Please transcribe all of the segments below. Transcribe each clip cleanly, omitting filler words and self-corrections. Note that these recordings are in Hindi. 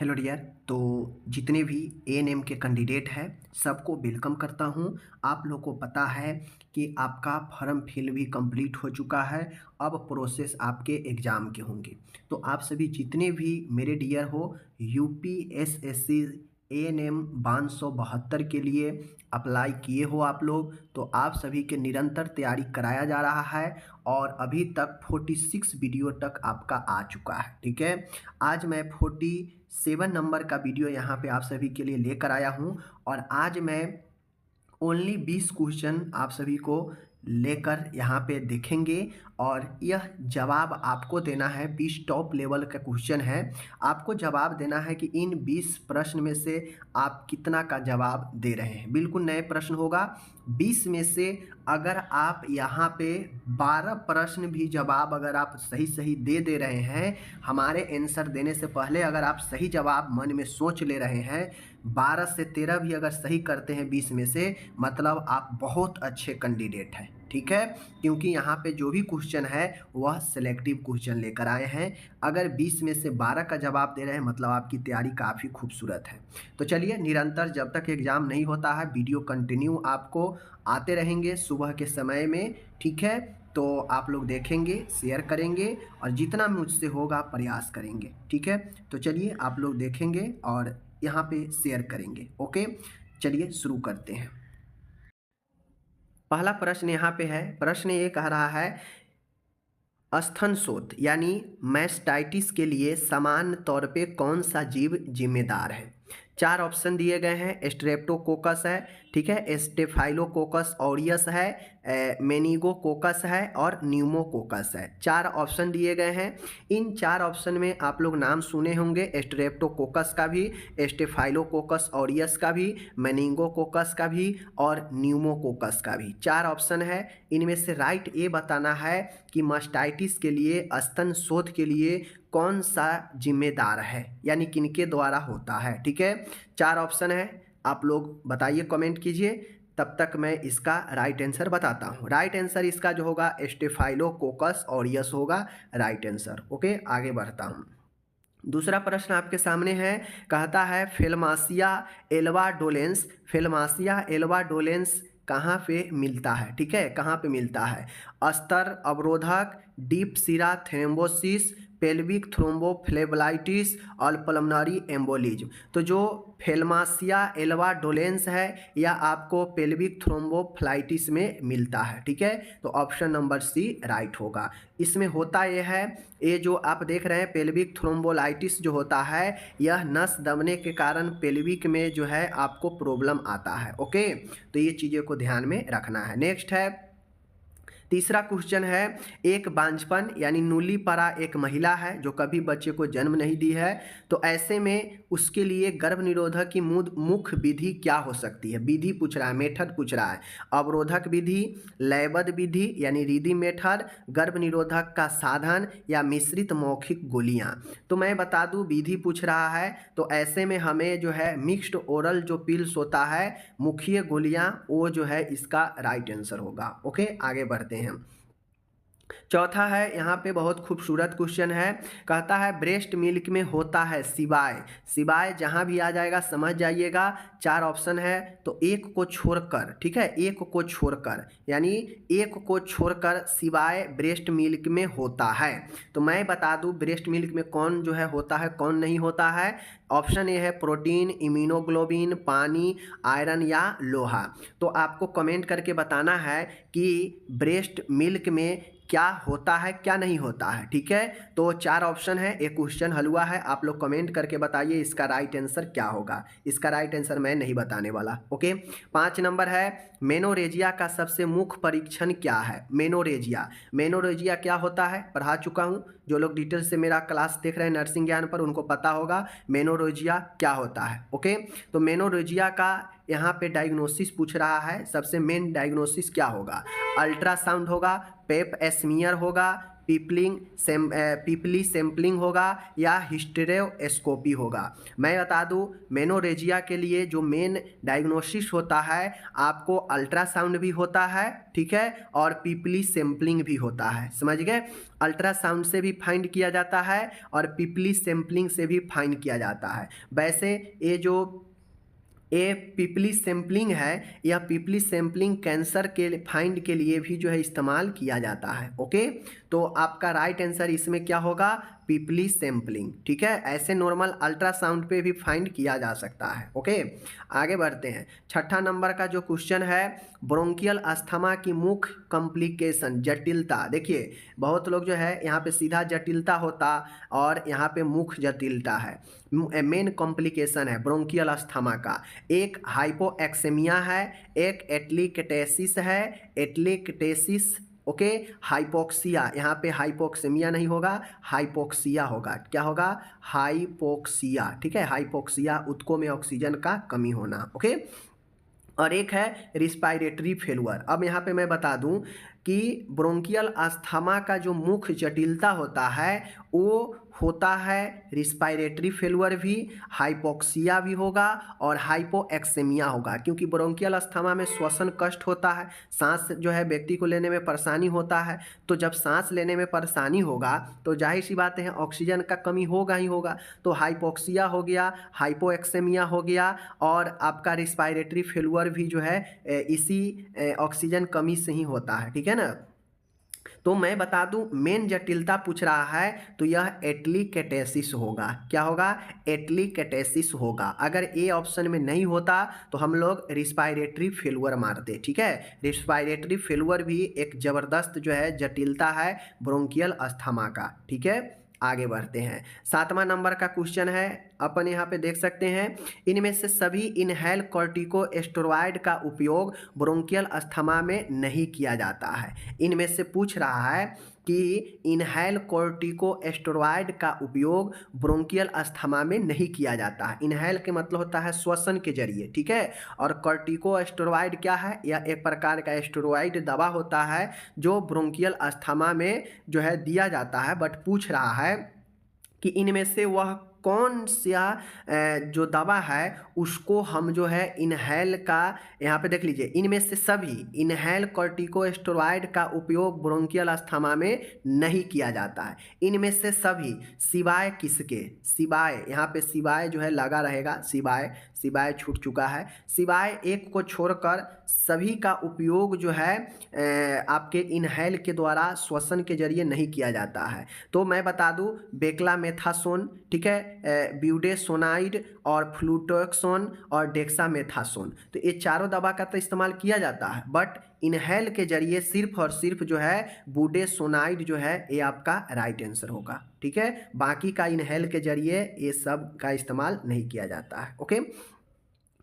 Hello dear. तो जितने भी एएनएम के कैंडिडेट हैं सबको वेलकम करता हूं। आप लोग को पता है कि आपका फॉर्म फिल भी कंप्लीट हो चुका है। अब प्रोसेस आपके एग्ज़ाम के होंगे। तो आप सभी जितने भी मेरे डियर हो यूपीएसएससी एएनएम 572 के लिए अप्लाई किए हो आप लोग, तो आप सभी के निरंतर तैयारी कराया जा रहा है और अभी तक 46 वीडियो तक आपका आ चुका है। ठीक है, आज मैं 47 नंबर का वीडियो यहाँ पे आप सभी के लिए लेकर आया हूँ और आज मैं ओनली 20 क्वेश्चन आप सभी को लेकर यहाँ पे देखेंगे और यह जवाब आपको देना है। 20 टॉप लेवल का क्वेश्चन है, आपको जवाब देना है कि इन 20 प्रश्न में से आप कितना का जवाब दे रहे हैं। बिल्कुल नए प्रश्न होगा। 20 में से अगर आप यहाँ पे 12 प्रश्न भी जवाब अगर आप सही दे रहे हैं, हमारे आंसर देने से पहले अगर आप सही जवाब मन में सोच ले रहे हैं, 12 से 13 भी अगर सही करते हैं 20 में से, मतलब आप बहुत अच्छे कैंडिडेट हैं। ठीक है, क्योंकि यहाँ पे जो भी क्वेश्चन है वह सिलेक्टिव क्वेश्चन लेकर आए हैं। अगर 20 में से 12 का जवाब दे रहे हैं मतलब आपकी तैयारी काफ़ी खूबसूरत है। तो चलिए, निरंतर जब तक एग्ज़ाम नहीं होता है वीडियो कंटिन्यू आपको आते रहेंगे सुबह के समय में। ठीक है, तो आप लोग देखेंगे, शेयर करेंगे और जितना मुझसे होगा प्रयास करेंगे। ठीक है, तो चलिए आप लोग देखेंगे और यहाँ पे शेयर करेंगे। ओके, चलिए शुरू करते हैं। पहला प्रश्न यहाँ पे है। प्रश्न ये कह रहा है, स्तन शोथ यानी मैस्टाइटिस के लिए सामान्य तौर पे कौन सा जीव जिम्मेदार है? 4 ऑप्शन दिए गए हैं। स्ट्रेप्टोकोकस है, ठीक है, स्टेफाइलोकोकस ऑरियस है, मेनिगोकोकस है और न्यूमोकोकस है। 4 ऑप्शन दिए गए हैं। इन 4 ऑप्शन में आप लोग नाम सुने होंगे, स्ट्रेप्टोकोकस का भी, स्टेफाइलोकोकस ऑरियस का भी, मेनिगोकोकस का भी और न्यूमोकोकस का भी। 4 ऑप्शन है। इनमें से राइट ए बताना है कि मास्टाइटिस के लिए, स्तन शोथ के लिए कौन सा जिम्मेदार है, यानी किनके द्वारा होता है। ठीक है, 4 ऑप्शन है, आप लोग बताइए, कमेंट कीजिए। तब तक मैं इसका राइट आंसर बताता हूँ। राइट आंसर इसका जो होगा स्टेफाइलोकोकस ऑरियस होगा राइट आंसर। ओके, आगे बढ़ता हूँ। दूसरा प्रश्न आपके सामने है, कहता है फिल्मासिया एल्वाडोलेंस, फिल्मासिया एल्वाडोलेंस कहाँ पे मिलता है? ठीक है, कहाँ पे मिलता है? अस्तर अवरोधक, डीप सिरा थ्रोम्बोसिस, पेल्विक थ्रोम्बोफ्लेबलाइटिस और पल्मोनरी एम्बोलिज्म। तो जो फिल्मासिया एल्वाडोलेंस है यह आपको पेल्विक थ्रोम्बोफ्लाइटिस में मिलता है। ठीक है, तो ऑप्शन नंबर सी राइट होगा। इसमें होता यह है, ये जो आप देख रहे हैं पेल्विक थ्रोम्बोलाइटिस जो होता है, यह नस दबने के कारण पेल्विक में जो है आपको प्रॉब्लम आता है। ओके, तो ये चीज़ों को ध्यान में रखना है। नेक्स्ट है, तीसरा क्वेश्चन है, एक बांझपन यानी नूली परा एक महिला है जो कभी बच्चे को जन्म नहीं दी है, तो ऐसे में उसके लिए गर्भ निरोधक की मुख्य विधि क्या हो सकती है? विधि पूछ रहा है, मेथड पूछ रहा है। अवरोधक विधि, लयबद्ध विधि यानी रीदी मेथड, गर्भ निरोधक का साधन या मिश्रित मौखिक गोलियां। तो मैं बता दूं, विधि पूछ रहा है तो ऐसे में हमें जो है मिक्स्ड ओरल जो पिल्स होता है, मुखीय गोलियां, वो जो है इसका राइट आंसर होगा। ओके, आगे बढ़ते हैं। चौथा है, यहाँ पे बहुत खूबसूरत क्वेश्चन है, कहता है ब्रेस्ट मिल्क में होता है सिवाय, सिवाय जहाँ भी आ जाएगा समझ जाइएगा। 4 ऑप्शन है, तो एक को छोड़कर, ठीक है, एक को छोड़कर, यानी एक को छोड़कर सिवाय ब्रेस्ट मिल्क में होता है। तो मैं बता दूं ब्रेस्ट मिल्क में कौन जो है होता है, कौन नहीं होता है। ऑप्शन ए है प्रोटीन, इम्यूनोग्लोबिन, पानी, आयरन या लोहा। तो आपको कमेंट करके बताना है कि ब्रेस्ट मिल्क में क्या होता है, क्या नहीं होता है। ठीक है, तो 4 ऑप्शन है, एक क्वेश्चन हल हुआ है, आप लोग कमेंट करके बताइए इसका राइट आंसर क्या होगा। इसका राइट आंसर मैं नहीं बताने वाला। ओके, 5 नंबर है, मेनोरेजिया का सबसे मुख्य परीक्षण क्या है? मेनोरेजिया, मेनोरेजिया क्या होता है पढ़ा चुका हूँ। जो लोग डिटेल से मेरा क्लास देख रहे हैं नर्सिंग ज्ञान पर, उनको पता होगा मेनोरेजिया क्या होता है। ओके, तो मेनोरेजिया का यहाँ पे डायग्नोसिस पूछ रहा है। सबसे मेन डायग्नोसिस क्या होगा? अल्ट्रासाउंड होगा, पेप एस्मीयर होगा, पीपली सैंपलिंग होगा या हिस्टेरोस्कोपी होगा। मैं बता दूं मेनोरेजिया के लिए जो मेन डायग्नोसिस होता है आपको अल्ट्रासाउंड भी होता है, ठीक है, और पीपली सैंपलिंग भी होता है, समझ गए। अल्ट्रासाउंड से भी फाइंड किया जाता है और पीपली सैंपलिंग से भी फाइंड किया जाता है। वैसे ये पीपली सैंपलिंग है, यह पीपली सैंपलिंग कैंसर के फाइंड के लिए भी जो है इस्तेमाल किया जाता है। ओके, तो आपका राइट आंसर इसमें क्या होगा, पीपली सैंपलिंग, ठीक है। ऐसे नॉर्मल अल्ट्रासाउंड पे भी फाइंड किया जा सकता है। ओके, आगे बढ़ते हैं। छठा नंबर का जो क्वेश्चन है, ब्रोंकियल अस्थमा की मुख्य कॉम्प्लिकेशन, जटिलता। देखिए बहुत लोग जो है यहाँ पे सीधा जटिलता होता और यहाँ पे मुख्य जटिलता है। मेन कॉम्प्लिकेशन है ब्रोंकियल अस्थमा का, एक हाइपोएक्सेमिया है, एक एटलीकटेसिस है, एटलीकटेसिस, ओके, हाइपोक्सिया। यहाँ पे हाइपोक्सेमिया नहीं होगा, हाइपोक्सिया होगा। क्या होगा, हाइपोक्सिया, ठीक है, हाइपोक्सिया, ऊतकों में ऑक्सीजन का कमी होना। ओके, और एक है रिस्पायरेटरी फेलुअर। अब यहाँ पे मैं बता दूं कि ब्रोंकियल अस्थमा का जो मुख्य जटिलता होता है वो होता है रिस्पायरेटरी फेलुअर भी, हाइपोक्सिया भी होगा और हाइपोएक्सेमिया होगा। क्योंकि ब्रोंकियल अस्थमा में श्वसन कष्ट होता है, सांस जो है व्यक्ति को लेने में परेशानी होता है। तो जब सांस लेने में परेशानी होगा तो जाहिर सी बात है ऑक्सीजन का कमी होगा ही होगा। तो हाइपोक्सिया हो गया, हाइपोएक्सेमिया हो गया और आपका रिस्पायरेटरी फेलुअर भी जो है इसी ऑक्सीजन कमी से ही होता है, ठीक है ना। तो मैं बता दूं मेन जटिलता पूछ रहा है तो यह एटलीकटेसिस होगा। क्या होगा, एटलीकटेसिस होगा। अगर ए ऑप्शन में नहीं होता तो हम लोग रिस्पायरेटरी फेलुअर मारते, ठीक है। रिस्पायरेटरी फेलुअर भी एक ज़बरदस्त जो है जटिलता है ब्रोंकियल अस्थमा का, ठीक है। आगे बढ़ते हैं। सातवां नंबर का क्वेश्चन है, अपन यहाँ पे देख सकते हैं, इनमें से सभी इनहेल कॉर्टिकोस्टेरॉइड का उपयोग ब्रोंकियल अस्थमा में नहीं किया जाता है। इनमें से पूछ रहा है कि इनहेल कॉर्टिकोस्टेरॉइड का उपयोग ब्रोंकियल अस्थमा में नहीं किया जाता है। इनहेल के मतलब होता है श्वसन के जरिए, ठीक है। और कॉर्टिकोस्टेरॉइड क्या है, यह एक प्रकार का स्टेरॉइड दवा होता है जो ब्रोंकियल अस्थमा में जो है दिया जाता है। बट पूछ रहा है कि इनमें से वह कौन सा जो दवा है उसको हम जो है इनहेल का, यहाँ पे देख लीजिए, इनमें से सभी इनहेल कॉर्टिकोस्टेरॉइड का उपयोग ब्रोंकियल अस्थमा में नहीं किया जाता है। इनमें से सभी सिवाय किसके, सिवाय, यहाँ पे सिवाय जो है लगा रहेगा, सिवाय छूट चुका है, सिवाय एक को छोड़कर सभी का उपयोग जो है आपके इनहेल के द्वारा श्वसन के जरिए नहीं किया जाता है। तो मैं बता दूं बेक्लामेथासोन, ठीक है, ब्यूडेसोनाइड और फ्लूटोक्सोन और डेक्सामेथासोन, तो ये चारों दवा का तो इस्तेमाल किया जाता है। बट इनहेल के जरिए सिर्फ और सिर्फ जो है बूडेसोनाइड जो है ये आपका राइट आंसर होगा, ठीक है। बाकी का इनहेल के जरिए ये सब का इस्तेमाल नहीं किया जाता है। ओके,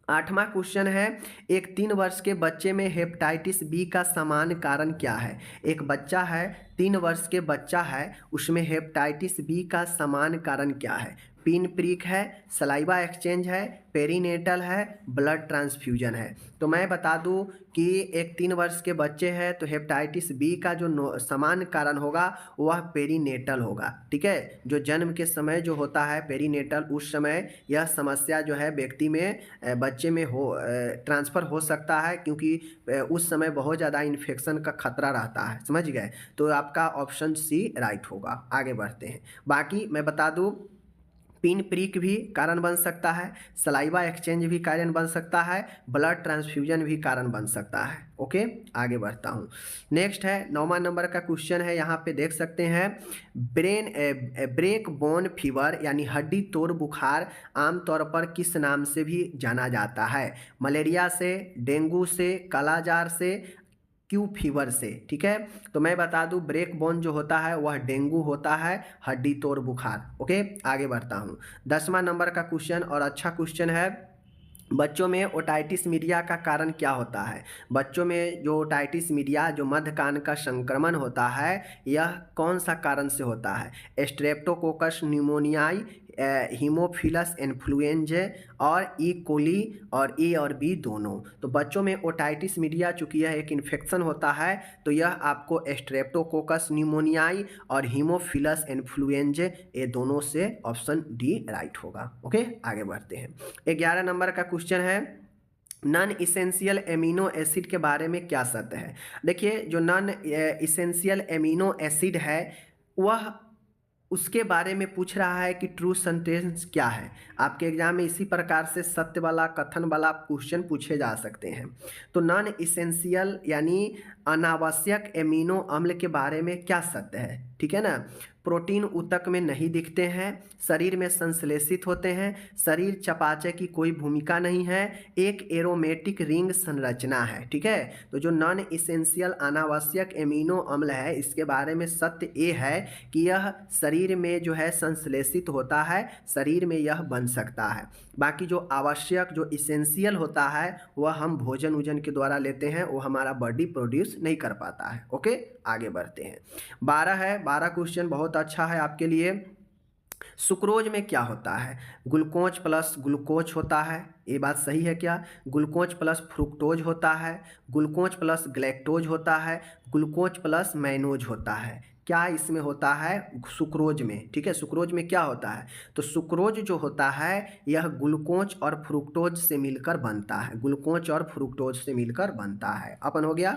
आठवां क्वेश्चन है, एक 3 वर्ष के बच्चे में हेपेटाइटिस बी का सामान्य कारण क्या है। एक बच्चा है, 3 वर्ष के बच्चा है, उसमें हेपेटाइटिस बी का सामान्य कारण क्या है। पिन प्रिक है, सलाइवा एक्सचेंज है, पेरीनेटल है, ब्लड ट्रांसफ्यूजन है। तो मैं बता दूं कि एक 3 वर्ष के बच्चे हैं तो हेपेटाइटिस बी का जो सामान्य कारण होगा वह पेरीनेटल होगा, ठीक है। जो जन्म के समय जो होता है पेरीनेटल, उस समय यह समस्या जो है व्यक्ति में, बच्चे में हो ट्रांसफ़र हो सकता है, क्योंकि उस समय बहुत ज़्यादा इन्फेक्शन का खतरा रहता है, समझ गए। तो आपका ऑप्शन सी राइट होगा। आगे बढ़ते हैं। बाकी मैं बता दूँ पिन प्रिक भी कारण बन सकता है, सलाइवा एक्सचेंज भी कारण बन सकता है, ब्लड ट्रांसफ्यूजन भी कारण बन सकता है। ओके, आगे बढ़ता हूँ। नेक्स्ट है 9वां नंबर का क्वेश्चन है, यहाँ पे देख सकते हैं, ब्रेक बोन फीवर यानी हड्डी तोड़ बुखार आमतौर पर किस नाम से भी जाना जाता है। मलेरिया से, डेंगू से, कालाजार से, क्यू फीवर से, ठीक है। तो मैं बता दूं ब्रेक बोन जो होता है वह डेंगू होता है, हड्डी तोड़ बुखार। ओके, आगे बढ़ता हूं। 10वां नंबर का क्वेश्चन और अच्छा क्वेश्चन है, बच्चों में ओटाइटिस मीडिया का कारण क्या होता है। बच्चों में जो ओटाइटिस मीडिया जो मध्य कान का संक्रमण होता है यह कौन सा कारण से होता है। स्ट्रेप्टोकोकस न्यूमोनियाई हीमोफिलस इन्फ्लुएंजा और ई कोली और ए और बी दोनों। तो बच्चों में ओटाइटिस मीडिया चूँकि यह एक इन्फेक्शन होता है तो यह आपको स्ट्रेप्टोकोकस न्यूमोनियाई और हीमोफिलस इन्फ्लुएंजा ये दोनों से ऑप्शन डी राइट होगा। ओके, आगे बढ़ते हैं। 11 नंबर का क्वेश्चन है, नॉन इसेंशियल एमिनो एसिड के बारे में क्या सत्य है। देखिए, जो नॉन इसेंशियल एमिनो एसिड है वह उसके बारे में पूछ रहा है कि ट्रू सेंटेंस क्या है। आपके एग्जाम में इसी प्रकार से सत्य वाला कथन वाला क्वेश्चन पूछे जा सकते हैं। तो नॉन इसेंशियल यानी अनावश्यक एमिनो अम्ल के बारे में क्या सत्य है, ठीक है ना। प्रोटीन ऊतक में नहीं दिखते हैं, शरीर में संश्लेषित होते हैं, शरीर चयापचय की कोई भूमिका नहीं है, एक एरोमेटिक रिंग संरचना है, ठीक है। तो जो नॉन इसेंशियल अनावश्यक एमिनो अम्ल है इसके बारे में सत्य ये है कि यह शरीर में जो है संश्लेषित होता है, शरीर में यह बन सकता है। बाकी जो आवश्यक जो इसेंशियल होता है वह हम भोजन वोजन के द्वारा लेते हैं, वो हमारा बॉडी प्रोड्यूस नहीं कर पाता है। ओके, आगे बढ़ते हैं। 12 है, 12 क्वेश्चन बहुत अच्छा है आपके लिए। सुक्रोज में क्या होता है, ग्लूकोज प्लस ग्लूकोज होता है, ये बात सही है क्या। ग्लूकोज प्लस फ्रुक्टोज होता है, ग्लूकोज प्लस ग्लैक्टोज होता है, ग्लूकोज प्लस मैनोज होता है। क्या इसमें होता है सुक्रोज में, ठीक है। सुक्रोज में क्या होता है, तो सुक्रोज जो होता है यह ग्लूकोज और फ्रुक्टोज से मिलकर बनता है, ग्लूकोज और फ्रुक्टोज से मिलकर बनता है। अपन हो गया।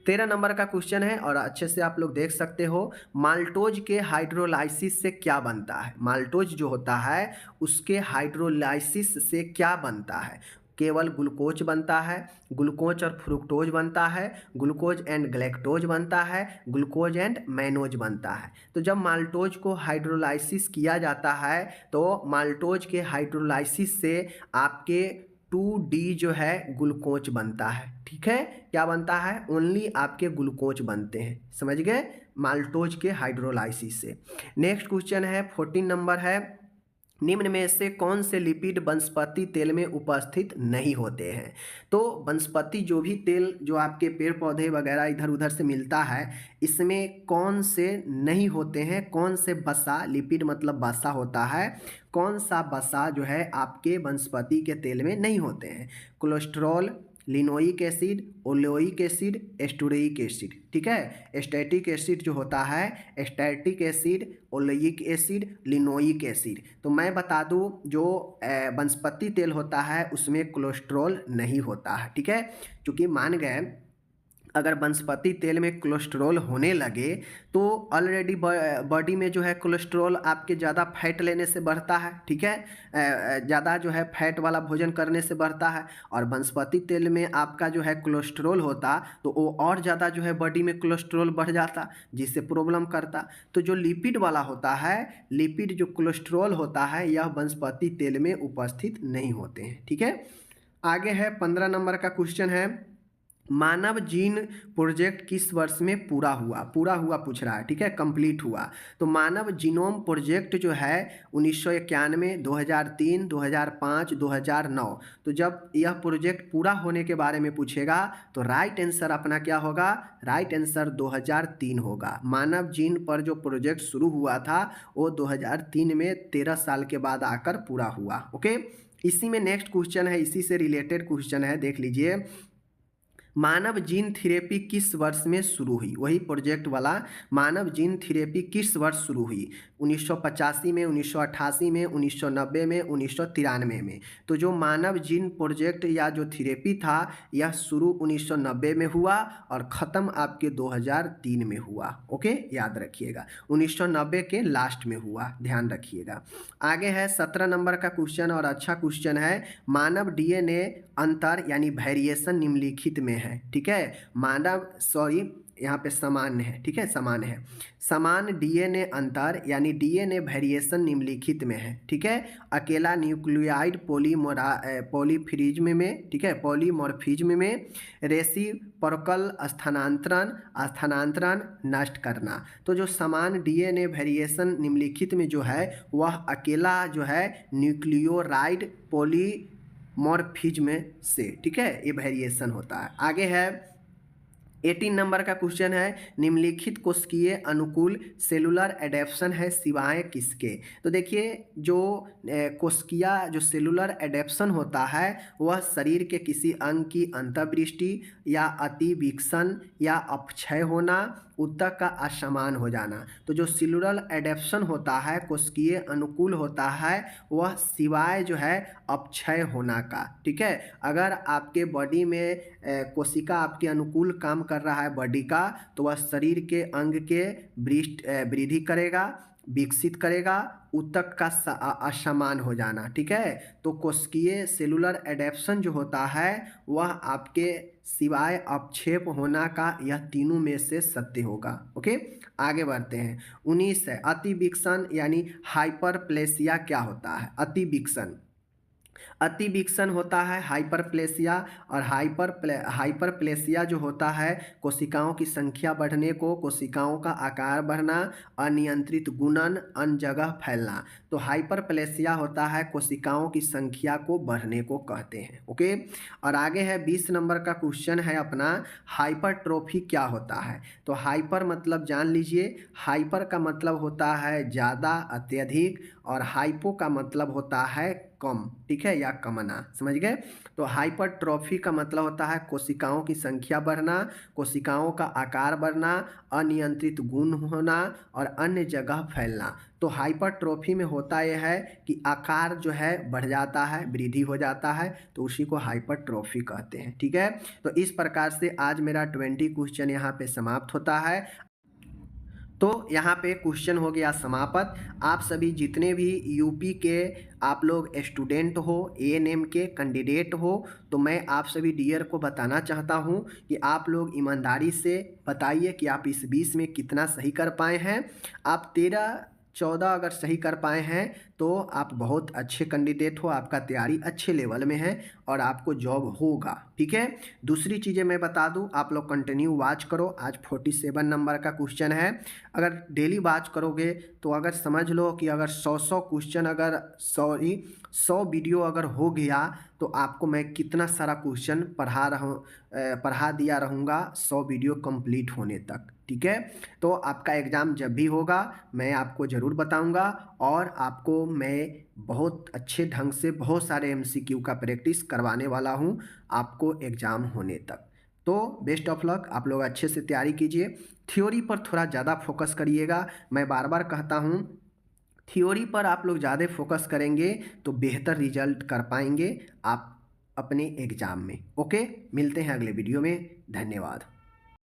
13 नंबर का क्वेश्चन है और अच्छे से आप लोग देख सकते हो, माल्टोज के हाइड्रोलाइसिस से क्या बनता है। माल्टोज जो होता है उसके हाइड्रोलाइसिस से क्या बनता है। केवल ग्लूकोज बनता है, ग्लूकोज और फ्रुक्टोज बनता है, ग्लूकोज एंड ग्लैक्टोज बनता है, ग्लूकोज एंड मैनोज बनता है। तो जब माल्टोज को हाइड्रोलाइसिस किया जाता है तो माल्टोज के हाइड्रोलाइसिस से आपके 2D जो है ग्लूकोज बनता है, ठीक है। क्या बनता है, ओनली आपके ग्लूकोज बनते हैं, समझ गए, माल्टोज के हाइड्रोलाइसिस से। नेक्स्ट क्वेश्चन है 14 नंबर है, निम्न में से कौन से लिपिड वनस्पति तेल में उपस्थित नहीं होते हैं। तो वनस्पति जो भी तेल जो आपके पेड़ पौधे वगैरह इधर उधर से मिलता है इसमें कौन से नहीं होते हैं, कौन से वसा, लिपिड मतलब वसा होता है, कौन सा वसा जो है आपके वनस्पति के तेल में नहीं होते हैं। Cholesterol, linoleic acid, oleic acid, stearic acid, ठीक है। एस्टैटिक एसिड जो होता है, acetic acid, oleic acid, linoleic acid. तो मैं बता दूं जो वनस्पति तेल होता है उसमें कोलेस्ट्रॉल नहीं होता है, ठीक है। क्योंकि मान गए अगर वनस्पति तेल में कोलेस्ट्रॉल होने लगे तो ऑलरेडी बॉडी में जो है कोलेस्ट्रॉल आपके ज़्यादा फैट लेने से बढ़ता है, ठीक है, ज़्यादा जो है फैट वाला भोजन करने से बढ़ता है। और वनस्पति तेल में आपका जो है कोलेस्ट्रॉल होता तो वो और ज़्यादा जो है बॉडी में कोलेस्ट्रॉल बढ़ जाता जिससे प्रॉब्लम करता। तो जो लिपिड वाला होता है, लिपिड जो कोलेस्ट्रॉल होता है यह वनस्पति तेल में उपस्थित नहीं होते हैं, ठीक है। आगे है 15 नंबर का क्वेश्चन है, मानव जीन प्रोजेक्ट किस वर्ष में पूरा हुआ, पूरा हुआ पूछ रहा है, ठीक है, कंप्लीट हुआ। तो मानव जीनोम प्रोजेक्ट जो है 1991, 2003, 2005, 2009। तो जब यह प्रोजेक्ट पूरा होने के बारे में पूछेगा तो राइट आंसर अपना क्या होगा, राइट आंसर 2003 होगा। मानव जीन पर जो प्रोजेक्ट शुरू हुआ था वो 2003 में 13 साल के बाद आकर पूरा हुआ। ओके, इसी में नेक्स्ट क्वेश्चन है, इसी से रिलेटेड क्वेश्चन है, देख लीजिए। मानव जीन थेरेपी किस वर्ष में शुरू हुई, वही प्रोजेक्ट वाला मानव जीन थेरेपी किस वर्ष शुरू हुई, 1985 में, 1988 में, 1990 में, 1993 में। तो जो मानव जीन प्रोजेक्ट या जो थेरेपी था यह शुरू 1990 में हुआ और ख़त्म आपके 2003 में हुआ। ओके, याद रखिएगा 1990 के लास्ट में हुआ, ध्यान रखिएगा। आगे है 17 नंबर का क्वेश्चन और अच्छा क्वेश्चन है, मानव डीएनए अंतर यानी वेरिएशन निम्नलिखित में है, ठीक है। मानव यहाँ पे समान है, ठीक है, समान है। समान डीएनए अंतर यानी डीएनए वेरिएशन निम्नलिखित में है, ठीक है। अकेला न्यूक्लियोटाइड पॉलीमॉर्फिज्म में, ठीक है, पॉलीमॉर्फिज्म में, रेसिप्रोकल स्थानांतरण नष्ट करना। तो जो समान डीएनए वेरिएशन निम्नलिखित में जो है वह अकेला जो है न्यूक्लियोटाइड पॉलीमॉर्फिज्म से, ठीक है, ये वेरिएशन होता है। आगे है 18 नंबर का क्वेश्चन है, निम्नलिखित कोशिकीय अनुकूल सेलुलर एडेप्शन है सिवाय किसके। तो देखिए जो कोशिकीय जो सेलुलर एडेप्शन होता है वह शरीर के किसी अंग की अंतर्दृष्टि या अतिविक्षण या अपक्षय होना, ऊतक का असमान हो जाना। तो जो सेलुलर एडेप्शन होता है कोशिकीय अनुकूल होता है वह सिवाय जो है अपक्षय होना का। ठीक है, अगर आपके बॉडी में कोशिका आपके अनुकूल काम कर रहा है बॉडी का, तो वह शरीर के अंग के वृद्धि करेगा, विकसित करेगा, ऊतक का असमान हो जाना। ठीक है, तो कोशिकीय सेलुलर एडेप्शन जो होता है वह आपके सिवाय अपक्षेप होना का यह तीनों में से सत्य होगा। ओके, आगे बढ़ते हैं। 19 है, अतिविक्षण यानी हाइपरप्लेसिया क्या होता है। अतिविक्षण होता है हाइपरप्लेसिया, और हाइपरप्लेसिया जो होता है कोशिकाओं की संख्या बढ़ने को, कोशिकाओं का आकार बढ़ना, अनियंत्रित गुणन, अन्य जगह फैलना। तो हाइपरप्लेसिया होता है कोशिकाओं की संख्या को बढ़ने को कहते हैं। ओके, और आगे है 20 नंबर का क्वेश्चन है अपना, हाइपरट्रोफी क्या होता है। तो हाइपर मतलब जान लीजिए, हाइपर का मतलब होता है ज़्यादा, अत्यधिक, और हाइपो का मतलब होता है कम। ठीक है, या कमना, समझ गए। तो हाइपरट्रॉफी का मतलब होता है कोशिकाओं की संख्या बढ़ना, कोशिकाओं का आकार बढ़ना, अनियंत्रित गुण होना और अन्य जगह फैलना। तो हाइपरट्रॉफी में होता यह है कि आकार जो है बढ़ जाता है, वृद्धि हो जाता है, तो उसी को हाइपरट्रॉफी कहते हैं। ठीक है, तो इस प्रकार से आज मेरा 20 क्वेश्चन यहाँ पे समाप्त होता है। तो यहाँ पे क्वेश्चन हो गया समाप्त। आप सभी जितने भी यूपी के आप लोग स्टूडेंट हो, एएनएम के कैंडिडेट हो, तो मैं आप सभी डियर को बताना चाहता हूँ कि आप लोग ईमानदारी से बताइए कि आप इस 20 में कितना सही कर पाए हैं। आप 13-14 अगर सही कर पाए हैं तो आप बहुत अच्छे कैंडिडेट हो, आपका तैयारी अच्छे लेवल में है और आपको जॉब होगा। ठीक है, दूसरी चीज़ें मैं बता दूं, आप लोग कंटिन्यू वॉच करो। आज 47 नंबर का क्वेश्चन है। अगर डेली वॉच करोगे तो अगर समझ लो कि अगर 100 क्वेश्चन अगर 100 वीडियो अगर हो गया तो आपको मैं कितना सारा क्वेश्चन पढ़ा दिया रहूँगा 100 वीडियो कंप्लीट होने तक। ठीक है, तो आपका एग्ज़ाम जब भी होगा मैं आपको ज़रूर बताऊंगा और आपको मैं बहुत अच्छे ढंग से बहुत सारे एमसीक्यू का प्रैक्टिस करवाने वाला हूं आपको एग्ज़ाम होने तक। तो बेस्ट ऑफ लक, आप लोग अच्छे से तैयारी कीजिए। थ्योरी पर थोड़ा ज़्यादा फोकस करिएगा। मैं बार बार कहता हूं, थ्योरी पर आप लोग ज़्यादा फोकस करेंगे तो बेहतर रिजल्ट कर पाएंगे आप अपने एग्ज़ाम में। ओके, मिलते हैं अगले वीडियो में। धन्यवाद।